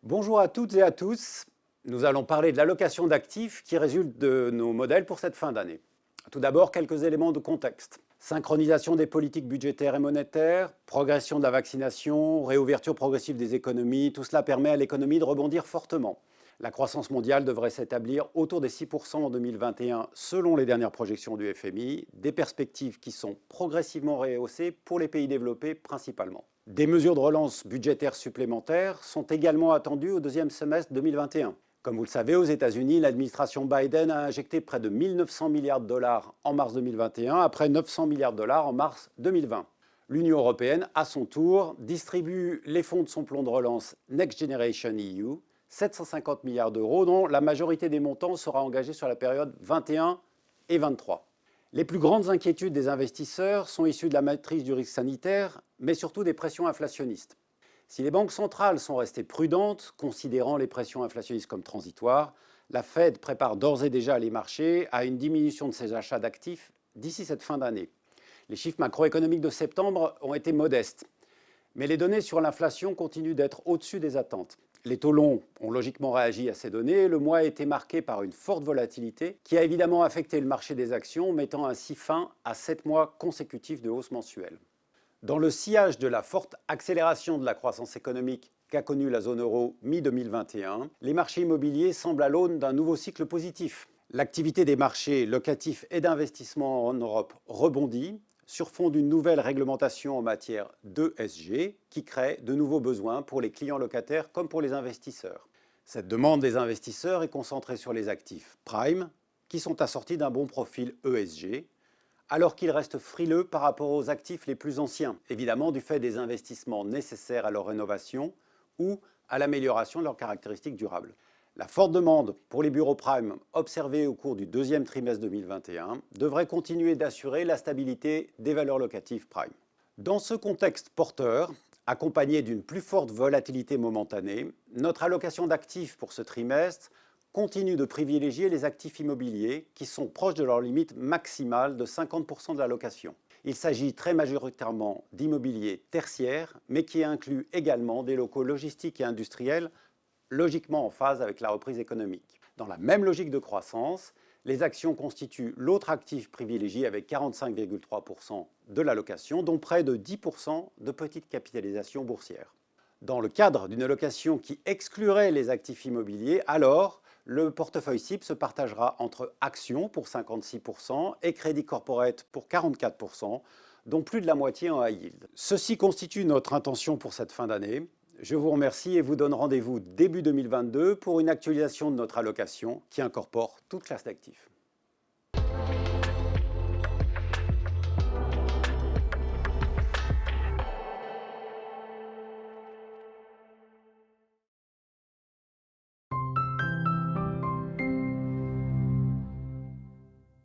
Bonjour à toutes et à tous. Nous allons parler de l'allocation d'actifs qui résulte de nos modèles pour cette fin d'année. Tout d'abord, quelques éléments de contexte. Synchronisation des politiques budgétaires et monétaires, progression de la vaccination, réouverture progressive des économies, tout cela permet à l'économie de rebondir fortement. La croissance mondiale devrait s'établir autour des 6% en 2021 selon les dernières projections du FMI, des perspectives qui sont progressivement rehaussées pour les pays développés principalement. Des mesures de relance budgétaire supplémentaires sont également attendues au deuxième semestre 2021. Comme vous le savez, aux États-Unis, l'administration Biden a injecté près de 1 900 milliards de dollars en mars 2021, après 900 milliards de dollars en mars 2020. L'Union européenne, à son tour, distribue les fonds de son plan de relance Next Generation EU, 750 milliards d'euros, dont la majorité des montants sera engagée sur la période 21 et 23. Les plus grandes inquiétudes des investisseurs sont issues de la maîtrise du risque sanitaire, mais surtout des pressions inflationnistes. Si les banques centrales sont restées prudentes, considérant les pressions inflationnistes comme transitoires, la Fed prépare d'ores et déjà les marchés à une diminution de ses achats d'actifs d'ici cette fin d'année. Les chiffres macroéconomiques de septembre ont été modestes, mais les données sur l'inflation continuent d'être au-dessus des attentes. Les taux longs ont logiquement réagi à ces données et le mois a été marqué par une forte volatilité qui a évidemment affecté le marché des actions, mettant ainsi fin à 7 mois consécutifs de hausse mensuelle. Dans le sillage de la forte accélération de la croissance économique qu'a connue la zone euro mi-2021, les marchés immobiliers semblent à l'aune d'un nouveau cycle positif. L'activité des marchés locatifs et d'investissement en Europe rebondit sur fond d'une nouvelle réglementation en matière d'ESG qui crée de nouveaux besoins pour les clients locataires comme pour les investisseurs. Cette demande des investisseurs est concentrée sur les actifs prime qui sont assortis d'un bon profil ESG, alors qu'ils restent frileux par rapport aux actifs les plus anciens, évidemment du fait des investissements nécessaires à leur rénovation ou à l'amélioration de leurs caractéristiques durables. La forte demande pour les bureaux prime observée au cours du deuxième trimestre 2021 devrait continuer d'assurer la stabilité des valeurs locatives prime. Dans ce contexte porteur, accompagné d'une plus forte volatilité momentanée, notre allocation d'actifs pour ce trimestre continue de privilégier les actifs immobiliers qui sont proches de leur limite maximale de 50% de l'allocation. Il s'agit très majoritairement d'immobilier tertiaire, mais qui inclut également des locaux logistiques et industriels logiquement en phase avec la reprise économique. Dans la même logique de croissance, les actions constituent l'autre actif privilégié avec 45,3% de l'allocation, dont près de 10% de petite capitalisation boursière. Dans le cadre d'une allocation qui exclurait les actifs immobiliers, alors le portefeuille cible se partagera entre actions pour 56% et crédit corporate pour 44%, dont plus de la moitié en high yield. Ceci constitue notre intention pour cette fin d'année. Je vous remercie et vous donne rendez-vous début 2022 pour une actualisation de notre allocation qui incorpore toute classe d'actifs.